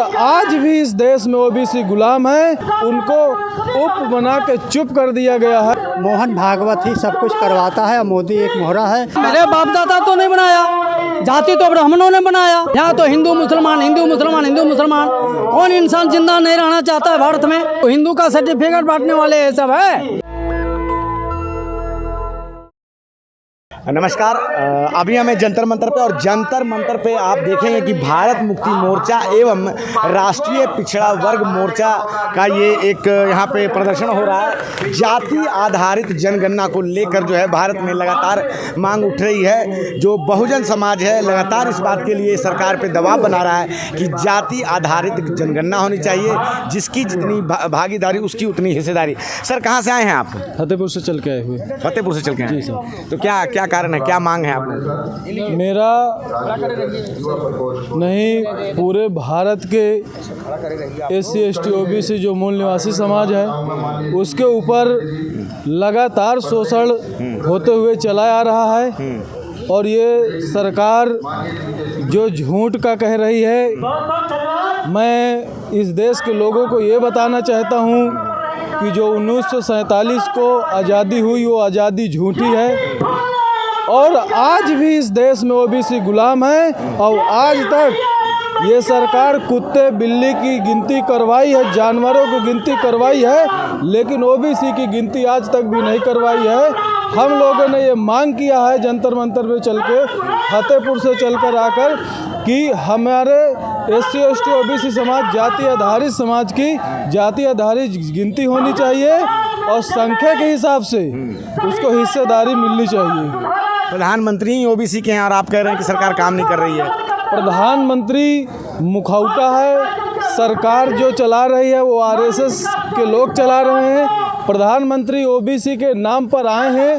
आज भी इस देश में ओबीसी गुलाम है, उनको उप बना के चुप कर दिया गया है। मोहन भागवत ही सब कुछ करवाता है और मोदी एक मोहरा है। मेरे बाप दादा तो नहीं बनाया, जाति तो ब्राह्मणों ने बनाया। यहाँ तो हिंदू मुसलमान हिंदू मुसलमान हिंदू मुसलमान, कौन इंसान जिंदा नहीं रहना चाहता है भारत में? तो हिंदू का सर्टिफिकेट बांटने वाले ये सब है। नमस्कार, अभी हमें जंतर मंतर पे और जंतर मंतर पे आप देखेंगे कि भारत मुक्ति मोर्चा एवं राष्ट्रीय पिछड़ा वर्ग मोर्चा का ये एक यहाँ पे प्रदर्शन हो रहा है। जाति आधारित जनगणना को लेकर जो है भारत में लगातार मांग उठ रही है। जो बहुजन समाज है लगातार इस बात के लिए सरकार पे दबाव बना रहा है कि जाति आधारित जनगणना होनी चाहिए, जिसकी जितनी भागीदारी उसकी उतनी हिस्सेदारी। सर, कहाँ से आए हैं आप? फतेहपुर से चल के आए हुए। फतेहपुर से चल के आए। तो क्या कारण है, क्या मांग है आप? मेरा नहीं, पूरे भारत के SC ST OBC जो मूल निवासी समाज है उसके ऊपर लगातार शोषण होते हुए चला आ रहा है। और ये सरकार जो झूठ का कह रही है, मैं इस देश के लोगों को ये बताना चाहता हूँ कि जो 1947 को आज़ादी हुई वो आज़ादी झूठी है। और आज भी इस देश में ओबीसी गुलाम है। और आज तक ये सरकार कुत्ते बिल्ली की गिनती करवाई है, जानवरों की गिनती करवाई है, लेकिन ओबीसी की गिनती आज तक भी नहीं करवाई है। हम लोगों ने ये मांग किया है जंतर मंतर पे चल के, फतेहपुर से चलकर आकर, कि हमारे SC ST OBC समाज जाति आधारित समाज की जाति आधारित गिनती होनी चाहिए और संख्या के हिसाब से उसको हिस्सेदारी मिलनी चाहिए। प्रधानमंत्री ही ओबीसी के हैं और आप कह रहे हैं कि सरकार काम नहीं कर रही है। प्रधानमंत्री मुखौटा है, सरकार जो चला रही है वो RSS के लोग चला रहे हैं। प्रधानमंत्री ओबीसी के नाम पर आए हैं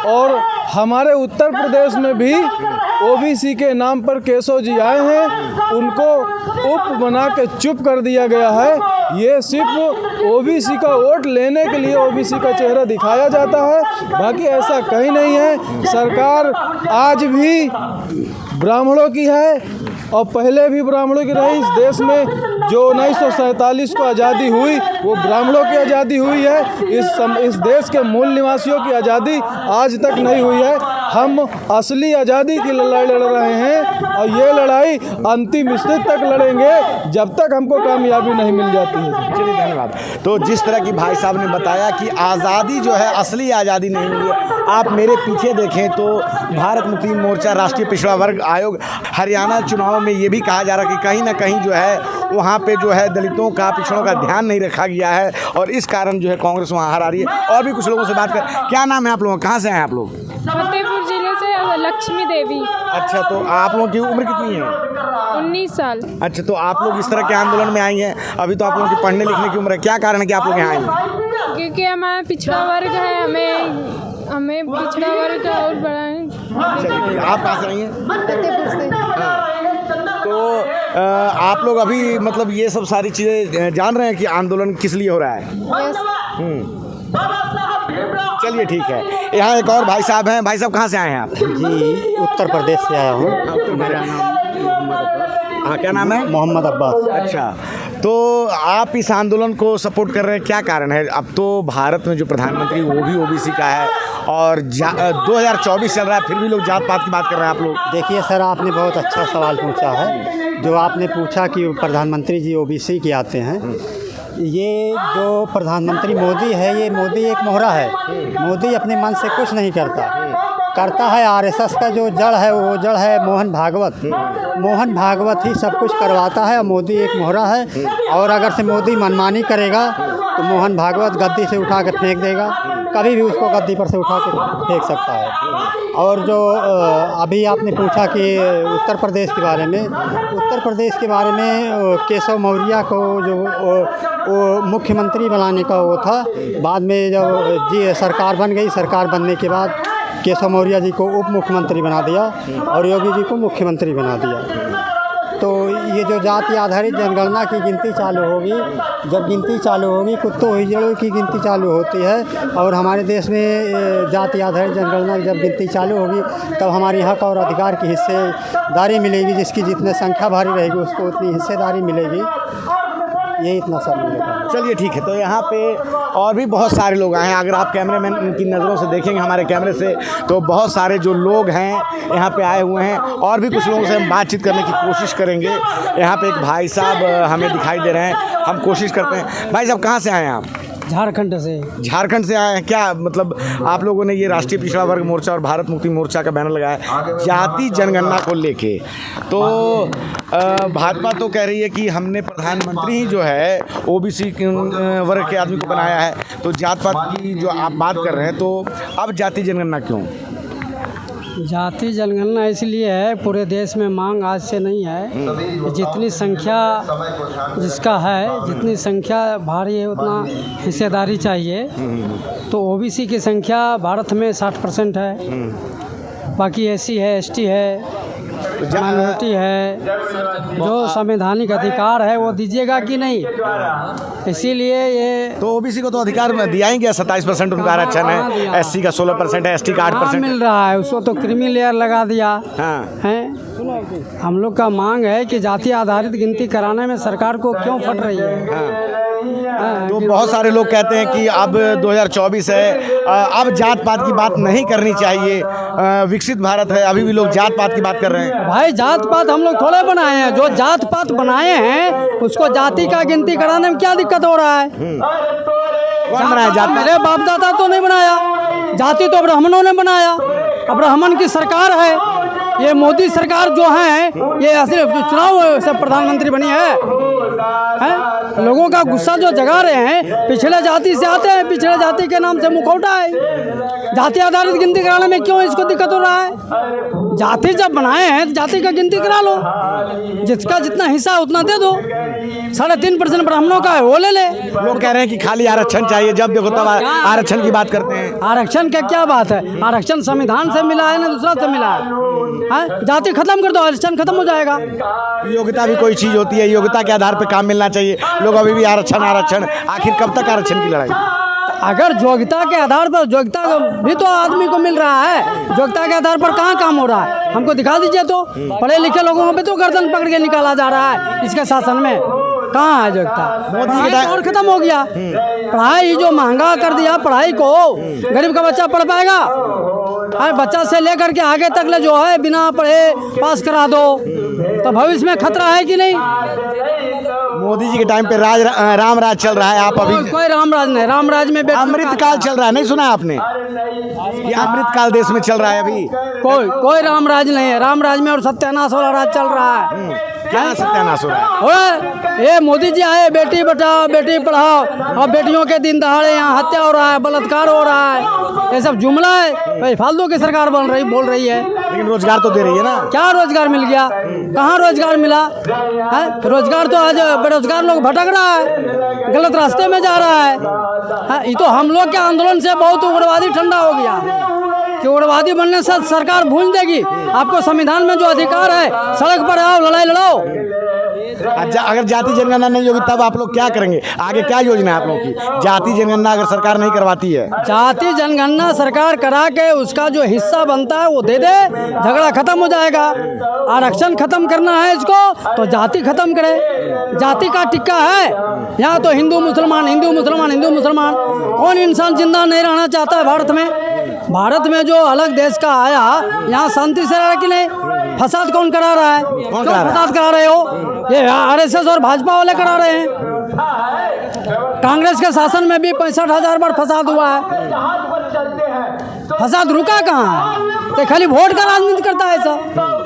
और हमारे उत्तर प्रदेश में भी ओबीसी के नाम पर केशव जी आए हैं, उनको उप बना के चुप कर दिया गया है। ये सिर्फ ओबीसी का वोट लेने के लिए ओबीसी का चेहरा दिखाया जाता है, बाकी ऐसा कहीं नहीं है। सरकार आज भी ब्राह्मणों की है और पहले भी ब्राह्मणों की रही। इस देश में जो 1947 को आज़ादी हुई वो ब्राह्मणों की आज़ादी हुई है। इस देश के मूल निवासियों की आज़ादी आज तक नहीं हुई है। हम असली आज़ादी की लड़ाई लड़ रहे हैं और ये लड़ाई अंतिम स्थिति तक लड़ेंगे जब तक हमको कामयाबी नहीं मिल जाती है। चलिए, धन्यवाद। तो जिस तरह की भाई साहब ने बताया कि आज़ादी जो है असली आज़ादी नहीं हुई है। आप मेरे पीछे देखें तो भारत मुक्ति मोर्चा राष्ट्रीय पिछड़ा वर्ग आयोग हरियाणा चुनाव में ये भी कहा जा रहा है कि कहीं ना कहीं जो है वहाँ पे जो है दलितों का पिछड़ों का ध्यान नहीं रखा गया है और इस कारण जो है कांग्रेस वहाँ हार आ रही है। और भी कुछ लोगों से बात कर, क्या नाम है आप लोगों का, कहाँ से हैं आप लोग? फतेहपुर जिले से लक्ष्मी देवी। अच्छा, तो आप लोगों की उम्र कितनी है? 19 साल। अच्छा, तो आप लोग इस तरह के आंदोलन में आई हैं, अभी तो आप लोगों की पढ़ने लिखने की उम्र है, क्या कारण है कि आप लोग यहाँ आई हैं? क्योंकि हमारा पिछड़ा वर्ग है, हमें पिछड़ा वर्ग और बड़ा है। आप कहाँ से आई हैं? फतेहपुर से। तो आप लोग अभी मतलब ये सब सारी चीज़ें जान रहे हैं कि आंदोलन किस लिए हो रहा है? चलिए, ठीक है। यहाँ एक और भाई साहब हैं। भाई साहब, कहाँ से आए हैं आप? जी, उत्तर प्रदेश से आया हूँ। हाँ, क्या नाम है? मोहम्मद अब्बास। अच्छा, तो आप इस आंदोलन को सपोर्ट कर रहे हैं, क्या कारण है? अब तो भारत में जो प्रधानमंत्री वो भी ओबीसी का है और 2024 चल रहा है, फिर भी लोग जात पात की बात कर रहे हैं आप लोग। देखिए सर, आपने बहुत अच्छा सवाल पूछा है। जो आपने पूछा कि प्रधानमंत्री जी ओबीसी के आते हैं, ये जो प्रधानमंत्री मोदी है, ये मोदी एक मोहरा है। मोदी अपने मन से कुछ नहीं करता है। RSS का जो जड़ है वो जड़ है मोहन भागवत। मोहन भागवत ही सब कुछ करवाता है और मोदी एक मोहरा है। और अगर से मोदी मनमानी करेगा तो मोहन भागवत गद्दी से उठा कर फेंक देगा, कभी भी उसको गद्दी पर से उठा के फेंक सकता है। और जो अभी आपने पूछा कि उत्तर प्रदेश के बारे में, केशव मौर्य को जो वो मुख्यमंत्री बनाने का वो था, बाद में जब जी सरकार बन गई, सरकार बनने के बाद केशव मौर्य जी को उप मुख्यमंत्री बना दिया और योगी जी को मुख्यमंत्री बना दिया। तो ये जो जाति आधारित जनगणना की गिनती चालू होगी, जब गिनती चालू होगी कुत्तों हिजड़ों की गिनती चालू होती है, और हमारे देश में जाति आधारित जनगणना जब गिनती चालू होगी तब हमारे हक और अधिकार की हिस्सेदारी मिलेगी। जिसकी जितनी संख्या भारी रहेगी उसको उतनी हिस्सेदारी मिलेगी। ये इतना सब मिलेगा। चलिए ठीक है। तो यहाँ पे और भी बहुत सारे लोग आए हैं। अगर आप कैमरेमैन की नज़रों से देखेंगे हमारे कैमरे से, तो बहुत सारे जो लोग हैं यहाँ पे आए हुए हैं, और भी कुछ लोगों से हम बातचीत करने की कोशिश करेंगे। यहाँ पे एक भाई साहब हमें दिखाई दे रहे हैं, हम कोशिश करते हैं। भाई साहब कहाँ से आए हैं आप? झारखंड से। झारखंड से आए हैं। क्या मतलब आप लोगों ने ये राष्ट्रीय पिछड़ा वर्ग मोर्चा और भारत मुक्ति मोर्चा का बैनर लगाया जाति जनगणना को लेके, तो भाजपा तो कह रही है कि हमने प्रधानमंत्री ही जो है ओबीसी वर्ग के आदमी को बनाया है, तो जात पात की जो आप बात कर रहे हैं, तो अब जाति जनगणना क्यों? जाति जनगणना इसलिए है, पूरे देश में मांग आज से नहीं है। जितनी संख्या जिसका है, जितनी संख्या भारी है उतना हिस्सेदारी चाहिए। तो ओबीसी की संख्या भारत में 60% है, बाकी एससी है, एसटी है, माइनॉरिटी है। जो संवैधानिक अधिकार है वो दीजिएगा कि नहीं, इसीलिए ये तो ओबीसी को तो अधिकार में दिया ही गया। 27% उनका आरक्षण है, एससी का 16% है, एसटी का 8% मिल रहा है। उसको तो क्रीमी लेयर लगा दिया है। हम लोग का मांग है कि जाति आधारित गिनती कराने में सरकार को क्यों फट रही है। तो बहुत सारे लोग कहते हैं कि अब 2024 है, अब जात पात की बात नहीं करनी चाहिए, विकसित भारत है, अभी भी लोग जात पात की बात कर रहे हैं। भाई जात पात हम लोग थोड़े बनाए हैं, जो जात पात बनाए हैं उसको जाति का गिनती कराने में क्या दिक्कत हो रहा है? कौन बनाया जात? मेरे बाप दादा तो नहीं बनाया, जाति तो ब्राह्मणों ने बनाया। अब ब्राह्मण की सरकार है, ये मोदी सरकार जो है ये असली चुनाव से प्रधानमंत्री बनी है। लोगों का गुस्सा जो जगा रहे हैं, पिछले जाति से आते हैं, पिछले जाति के नाम से मुखौटा है। जाति आधारित गिनती कराने में क्यों इसको दिक्कत हो रहा है? जाति जब बनाए हैं तो जाति का गिनती करा लो, जिसका जितना हिस्सा उतना दे दो। 3.5% ब्राह्मणों का है वो ले ले। लोग कह रहे हैं कि खाली आरक्षण चाहिए, जब देखो तब आरक्षण की बात करते हैं। आरक्षण का क्या बात है? आरक्षण संविधान से मिला है ना दूसरा से मिला है? जाति खत्म कर दो, आरक्षण खत्म हो जाएगा। योग्यता भी कोई चीज होती है, योग्यता के आधार पर काम मिलना चाहिए। लोग अभी भी आरक्षण आरक्षण, आखिर कब तक आरक्षण की लड़ाई? अगर योग्यता के आधार पर, योग्यता भी तो आदमी को मिल रहा है, योग्यता के आधार पर कहाँ काम हो रहा है? हमको दिखा दीजिए। तो पढ़े लिखे लोगों पे तो गर्दन पकड़ के निकाला जा रहा है इसके शासन में। कहाँ है योग्यता? मोदी का और खत्म हो गया। पढ़ाई जो महंगा कर दिया, पढ़ाई को गरीब का बच्चा पढ़ पाएगा? बच्चा से लेकर के आगे तक ले जो है बिना पढ़े पास करा दो, तो भविष्य में खतरा है कि नहीं? मोदी जी के टाइम पे राम राज चल रहा है। आप अभी कोई राम राज नहीं, राम राज में अमृत काल चल रहा है, नहीं सुना आपने? ये अमृत काल देश में चल रहा है अभी। कोई राम राज नहीं है। राम राज में और सत्यानाश वाला राज चल रहा है। क्या सत्यानाश हो रहा है? ये मोदी जी आए, बेटी बचाओ बेटी पढ़ाओ, और बेटियों के दिन दहाड़े यहाँ हत्या हो रहा है, बलात्कार हो रहा है, ये सब जुमला है। भाई फालतू की सरकार बोल रही है। लेकिन रोजगार तो दे रही है ना। क्या रोजगार मिल गया? कहाँ रोजगार मिला है? रोजगार तो आज बेरोजगार लोग भटक रहा है, गलत रास्ते में जा रहा है। ये तो हम लोग के आंदोलन से बहुत उग्रवादी ठंडा हो गया कि उग्रवादी बनने से सरकार भूल देगी। आपको संविधान में जो अधिकार है, सड़क पर आओ, लड़ाई लड़ाओ। अगर जाति जनगणना नहीं होगी तब आप लोग क्या करेंगे? आगे क्या योजना है आप लोगों की? जाति जनगणना अगर सरकार नहीं करवाती है, जाति जनगणना सरकार करा के उसका जो हिस्सा बनता है वो दे दे, झगड़ा खत्म हो जाएगा। आरक्षण खत्म करना है इसको तो जाति खत्म करे। जाति का टिक्का है यहाँ तो हिंदू मुसलमान, हिंदू मुसलमान, हिंदू मुसलमान। कौन इंसान जिंदा नहीं रहना चाहता है भारत में? भारत में जो अलग देश का आया, यहाँ शांति से रहा कि नहीं? फसाद कौन करा रहा है? क्यों फसाद करा रहे हो? ये आरएसएस और भाजपा वाले करा रहे हैं। कांग्रेस के शासन में भी 65,000 बार फसाद हुआ है। फसाद रुका कहाँ है? तो खाली वोट का राजनीति करता है सब।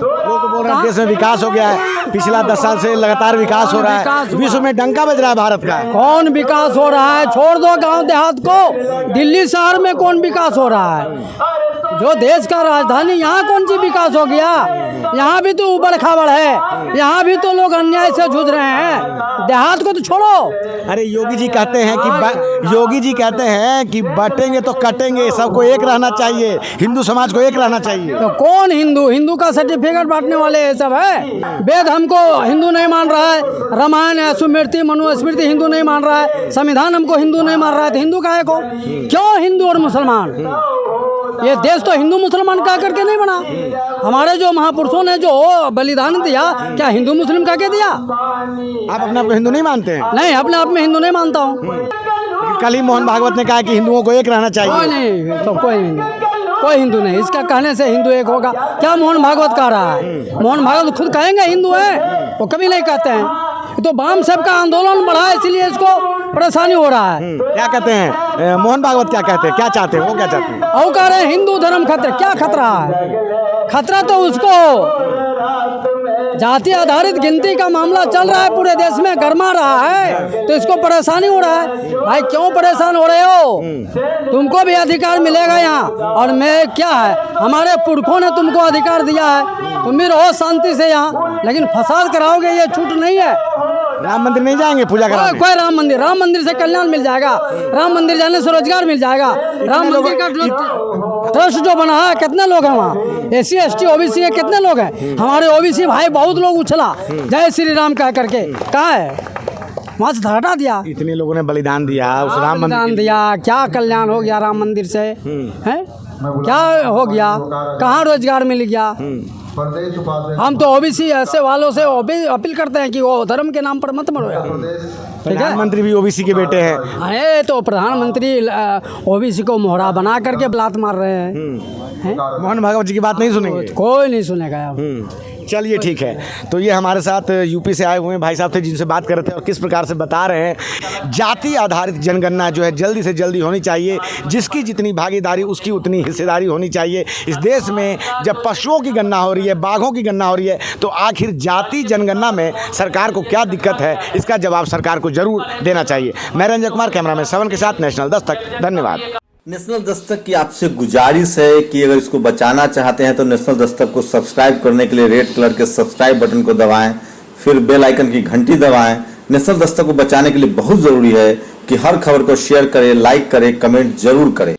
वो तो बोल रहे हैं देश में विकास हो गया है, पिछला 10 साल से लगातार विकास हो रहा है, विश्व में डंका बज रहा है भारत का। कौन विकास हो रहा है? छोड़ दो गांव देहात को, दिल्ली शहर में कौन विकास हो रहा है? जो देश का राजधानी, यहाँ कौन सी विकास हो गया? यहाँ भी तो उबड़ खाबड़ है, यहाँ भी तो लोग अन्याय से जूझ रहे हैं। देहात को तो छोड़ो। अरे योगी जी कहते हैं कि बांटेंगे तो कटेंगे, सबको एक रहना चाहिए, हिंदू समाज को एक रहना चाहिए। तो कौन हिंदू का सर्टिफिकेट बांटने वाले ये सब है? वेद हमको हिंदू नहीं मान रहा है, रामायण स्मृति मनुस्मृति हिंदू नहीं मान रहा है, संविधान हमको हिंदू नहीं मान रहा है, तो हिंदू काहे को? क्यों हिंदू और मुसलमान? ये देश तो हिंदू मुसलमान कह करके नहीं बना। हमारे जो महापुरुषों ने जो बलिदान दिया, क्या हिंदू मुस्लिम कह के दिया? आप अपने आप को हिंदू नहीं मानते हैं? नहीं, अपने आप में हिंदू नहीं मानता हूँ। कल ही मोहन भागवत ने कहा कि हिंदुओं को एक रहना कोई चाहिए। नहीं, तो कोई हिंदू नहीं, इसका कहने से हिंदू एक होगा। क्या मोहन भागवत कह रहा है? मोहन भागवत खुद कहेंगे हिंदू है, वो कभी नहीं कहते हैं। तो वाम सब का आंदोलन बढ़ा है, इसलिए इसको परेशानी हो रहा है। क्या कहते हैं मोहन भागवत? क्या कहते हैं, क्या चाहते हैं वो? क्या चाहते हैं? और कह रहे हैं हिंदू धर्म खतरा। क्या खतरा है? खतरा तो उसको जाति आधारित गिनती का मामला चल रहा है, पूरे देश में गरमा रहा है, तो इसको परेशानी हो रहा है। भाई क्यों परेशान हो रहे हो? तुमको भी अधिकार मिलेगा यहाँ, और मैं क्या है, हमारे पुरखों ने तुमको अधिकार दिया है, तुम भी रहो शांति से यहाँ, लेकिन फसाद कराओगे ये छूट नहीं है। राम मंदिर नहीं जाएंगे पूजा कराने? कोई राम मंदिर से कल्याण मिल जाएगा, राम मंदिर जाने से रोजगार मिल जाएगा। राम मंदिर का ट्रस्ट जो बना है, कितने लोग हैं वहाँ? SC ST OBC के कितने लोग हैं? हमारे OBC भाई बहुत लोग उछला जय श्री राम कह करके, कहाँ है? वहाँ से हटा दिया। इतने लोगों ने बलिदान दिया उस राम मंदिर बलिदान दिया, क्या कल्याण हो गया राम मंदिर से? हैं? क्या हो गया? कहाँ रोजगार मिल गया? हम तो OBC ऐसे वालों से अपील करते हैं कि वो धर्म के नाम पर मत मरो यार। प्रधानमंत्री भी OBC के बेटे हैं। अरे तो प्रधानमंत्री OBC को मोहरा बना करके ब्लात मार रहे हैं। मोहन भागवत जी की बात नहीं सुनेंगे? कोई नहीं सुनेगा अब। चलिए ठीक है। तो ये हमारे साथ यूपी से आए हुए भाई साहब थे, जिनसे बात कर रहे थे और किस प्रकार से बता रहे हैं जाति आधारित जनगणना जो है जल्दी से जल्दी होनी चाहिए, जिसकी जितनी भागीदारी उसकी उतनी हिस्सेदारी होनी चाहिए। इस देश में जब पशुओं की गणना हो रही है, बाघों की गणना हो रही है, तो आखिर जाति जनगणना में सरकार को क्या दिक्कत है, इसका जवाब सरकार को जरूर देना चाहिए। मैं रंजन कुमार, कैमरामैन श्रवण के साथ नेशनल दस्तक। धन्यवाद। नेशनल दस्तक की आपसे गुजारिश है कि अगर इसको बचाना चाहते हैं तो नेशनल दस्तक को सब्सक्राइब करने के लिए रेड कलर के सब्सक्राइब बटन को दबाएं, फिर बेल आइकन की घंटी दबाएं। नेशनल दस्तक को बचाने के लिए बहुत जरूरी है कि हर खबर को शेयर करें, लाइक करें, कमेंट जरूर करें।